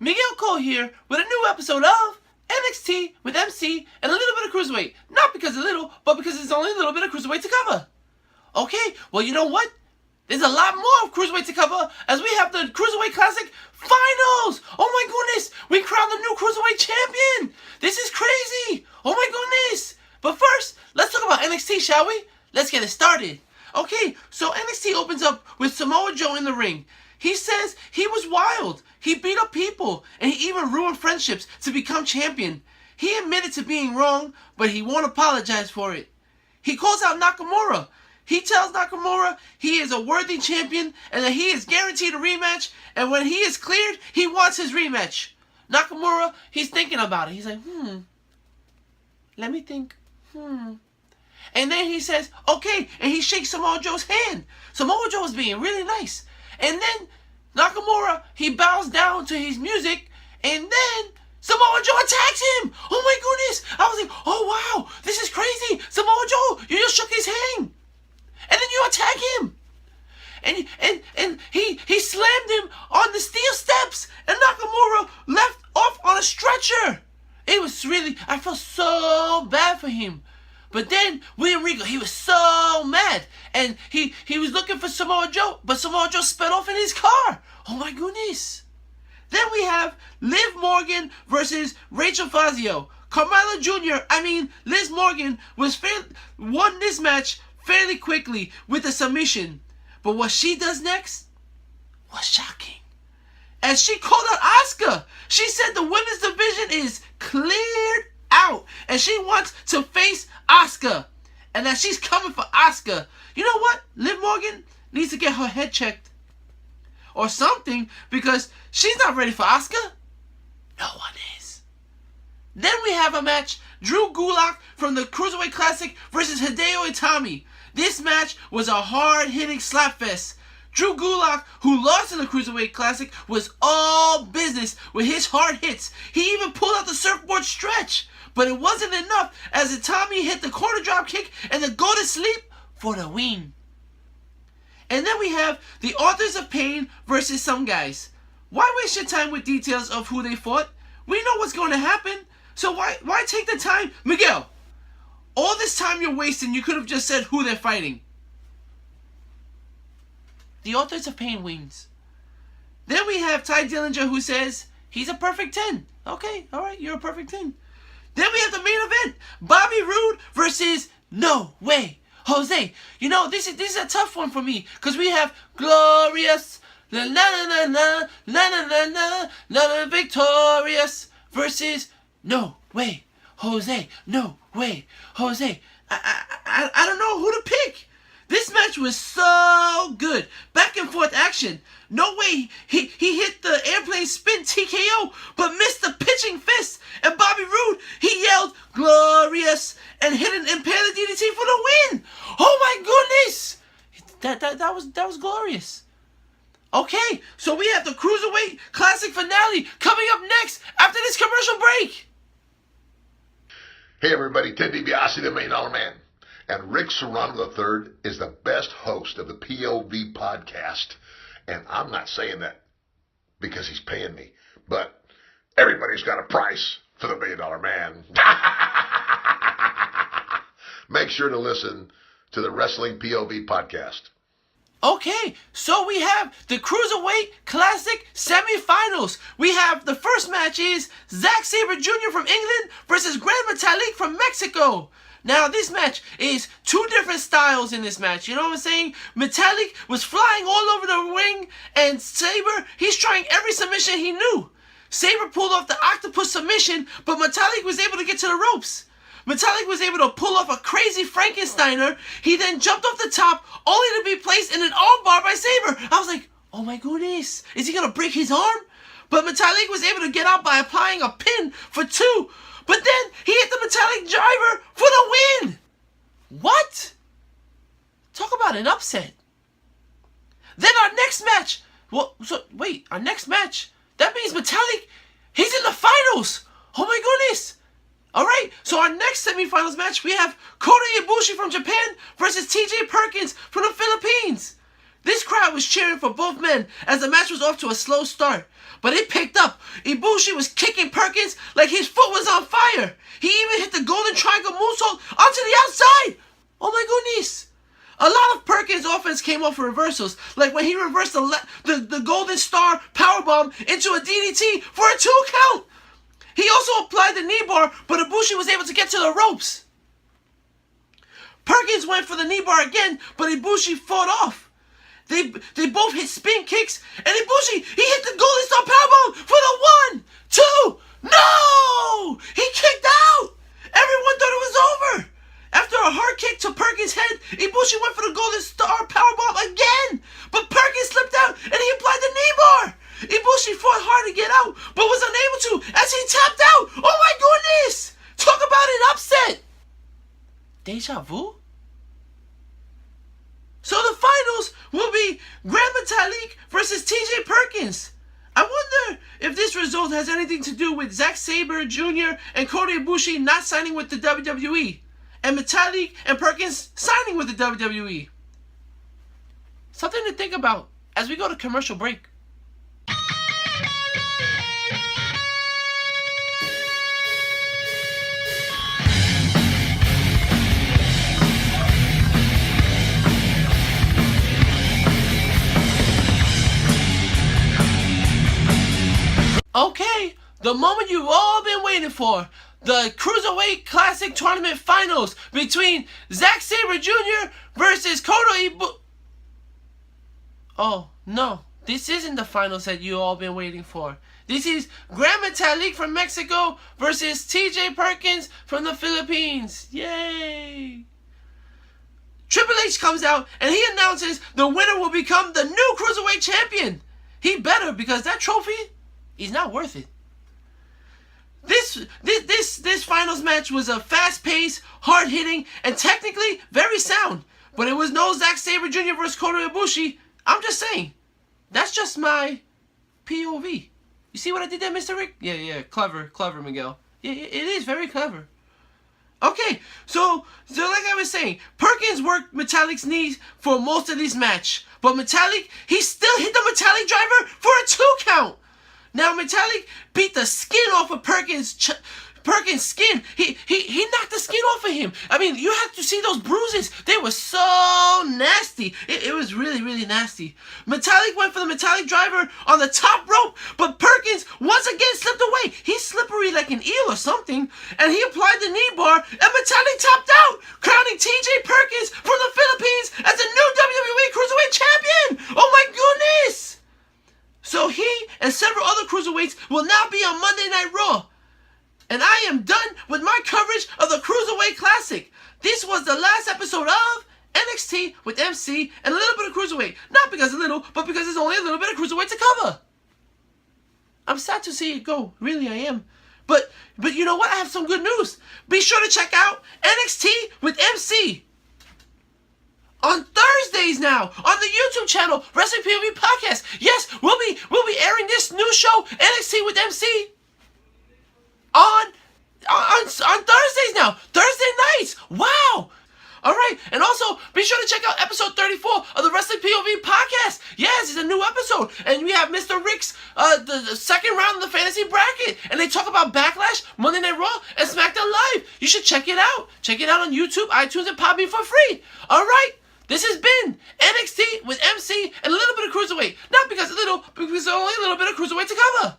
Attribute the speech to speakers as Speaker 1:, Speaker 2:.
Speaker 1: Miguel Cole here with a new episode of NXT with MC and a little bit of CruiserWeight. Not because it's little, but because it's only a little bit of CruiserWeight to cover. Okay, well you know what? There's a lot more of CruiserWeight to cover as we have the CruiserWeight Classic Finals! Oh my goodness! We crowned the new CruiserWeight Champion! This is crazy! Oh my goodness! But first, let's talk about NXT, shall we? Let's get it started. Okay, so NXT opens up with Samoa Joe in the ring. He says he was wild. He beat up people, and he even ruined friendships to become champion. He admitted to being wrong, but he won't apologize for it. He calls out Nakamura. He tells Nakamura he is a worthy champion and that he is guaranteed a rematch, and when he is cleared, he wants his rematch. Nakamura, he's thinking about it. He's like, let me think. And then he says, okay, and he shakes Samoa Joe's hand. Samoa Joe is being really nice. And then Nakamura, he bows down to his music, and then Samoa Joe attacks him. Oh my goodness. I was like, oh wow, this is crazy. Samoa Joe, you just shook his hand. And then you attack him. And he slammed him on the steel steps, and Nakamura left off on a stretcher. It was really, I felt so bad for him. But then William Regal, he was so mad, and he was looking for Samoa Joe, but Samoa Joe sped off in his car. Oh my goodness. Then we have Liv Morgan versus Rachel Fazio. Carmella Jr., Liz Morgan won this match fairly quickly with a submission. But what she does next was shocking. As she called out Asuka, she said the women's division is cleared out, and she wants to face Asuka, and that she's coming for Asuka. You know what? Liv Morgan needs to get her head checked or something, because she's not ready for Asuka. No one is. Then we have a match, Drew Gulak from the CruiserWeight Classic versus Hideo Itami. This match was a hard-hitting slapfest. Drew Gulak, who lost in the CruiserWeight Classic, was all business with his hard hits. He even pulled out the surfboard stretch. But it wasn't enough, as Itami hit the corner drop kick and the go to sleep for the win. And then we have the Authors of Pain versus some guys. Why waste your time with details of who they fought? We know what's going to happen. So why take the time? Miguel, all this time you're wasting, you could have just said who they're fighting. The Authors of Pain wins. Then we have Ty Dillinger, who says he's a perfect 10. Okay, alright, you're a perfect 10. Then we have the main event, Bobby Roode versus No Way Jose. You know, this is a tough one for me, because we have Glorious, la la la la la la la la la la Victorious versus No Way Jose. No Way Jose. I don't know who to pick. This match was so good. Back and forth action. No Way, he hit the airplane spin TKO, but missed the pitching fist. And Bobby Roode, he yelled, glorious, and hit an Impaler DDT for the win. Oh my goodness. That was glorious. Okay, so we have the CruiserWeight Classic finale coming up next after this commercial break.
Speaker 2: Hey everybody, Ted DiBiase, the $1 Million Man. And Rick Serrano III is the best host of the POV podcast. And I'm not saying that because he's paying me, but everybody's got a price for the $1 Million Man. Make sure to listen to the Wrestling POV podcast.
Speaker 1: Okay, so we have the CruiserWeight Classic semifinals. We have the first match is Zack Sabre Jr. from England versus Gran Metalik from Mexico. Now, this match is two different styles in this match. You know what I'm saying? Metalik was flying all over the ring, and Sabre, he's trying every submission he knew. Sabre pulled off the octopus submission, but Metalik was able to get to the ropes. Metalik was able to pull off a crazy Frankensteiner. He then jumped off the top, only to be placed in an armbar by Sabre. I was like, oh my goodness, is he going to break his arm? But Metalik was able to get out by applying a pin for 2. But then he hit the Metalik driver for the win. What? Talk about an upset. Then our next match. Our next match. That means Metalik, he's in the finals. Oh my goodness. Alright, so our next semifinals match, we have Kota Ibushi from Japan versus TJ Perkins from the Philippines. This crowd was cheering for both men as the match was off to a slow start. But it picked up. Ibushi was kicking Perkins like his foot was on fire. He even hit the golden triangle moonsault onto the outside. Oh my goodness. A lot of Perkins' offense came off reversals, like when he reversed the Golden Star powerbomb into a DDT for a 2 count. He also applied the knee bar, but Ibushi was able to get to the ropes. Perkins went for the knee bar again, but Ibushi fought off. They both hit spin kicks, and Ibushi, he hit the Golden Star powerbomb for the 1, 2, no! He kicked out! Everyone thought it was over. After a hard kick to Perkins' head, Ibushi went for the Golden Star powerbomb again, but Perkins slipped out, and he applied the knee bar. Ibushi fought hard to get out, but was unable to as he tapped out. Oh my goodness! Talk about an upset! Deja vu? So the finals will be Grand Metalik versus TJ Perkins. I wonder if this result has anything to do with Zack Sabre Jr. and Kota Ibushi not signing with the WWE, and Metalik and Perkins signing with the WWE. Something to think about as we go to commercial break. Okay, the moment you've all been waiting for. The CruiserWeight Classic Tournament Finals between Zack Sabre Jr. versus Kota Ibushi. Oh, no. This isn't the finals that you all been waiting for. This is Grand Metalik from Mexico versus TJ Perkins from the Philippines. Yay! Triple H comes out and he announces the winner will become the new Cruiserweight Champion. He better, because that trophy is not worth it. This finals match was a fast-paced, hard-hitting, and technically very sound. But it was no Zack Sabre Jr. versus Kota Ibushi. I'm just saying. That's just my POV. You see what I did there, Mr. Rick? Yeah, clever, Miguel. Yeah, it is very clever. Okay, so like I was saying, Perkins worked Metalik's knees for most of this match. But Metalik, he still hit the Metalik driver for a 2 count. Now Metalik beat the skin off of Perkins' skin. He knocked the skin off of him. I mean, you have to see those bruises. They were so nasty. It was really, really nasty. Metalik went for the Metalik driver on the top rope, but Perkins once again slipped away. He's slippery like an eel or something. And he applied the knee bar, and Metalik tapped out, crowning TJ Perkins from the Philippines as the new WWE Cruiserweight Champion. Oh my goodness! So he and several other cruiserweights will now be on Monday Night Raw. And I am done with my coverage of the CruiserWeight Classic. This was the last episode of NXT with MC and a little bit of Cruiserweight. Not because a little, but because there's only a little bit of Cruiserweight to cover. I'm sad to see it go. Really, I am. But you know what? I have some good news. Be sure to check out NXT with MC. On Thursdays now, on the YouTube channel, Wrestling POV Podcast. Yes, we'll be airing this new show, NXT with MC, on Thursdays now. Thursday nights. Wow. All right, and also be sure to check out episode 34 of the Wrestling POV Podcast. Yes, it's a new episode, and we have Mr. Rick's the second round of the fantasy bracket, and they talk about Backlash, Monday Night Raw, and SmackDown Live. You should check it out. Check it out on YouTube, iTunes, and Podbean for free. All right. This has been NXT with MC and a little bit of Cruiserweight. Not because a little, but because only a little bit of Cruiserweight to cover.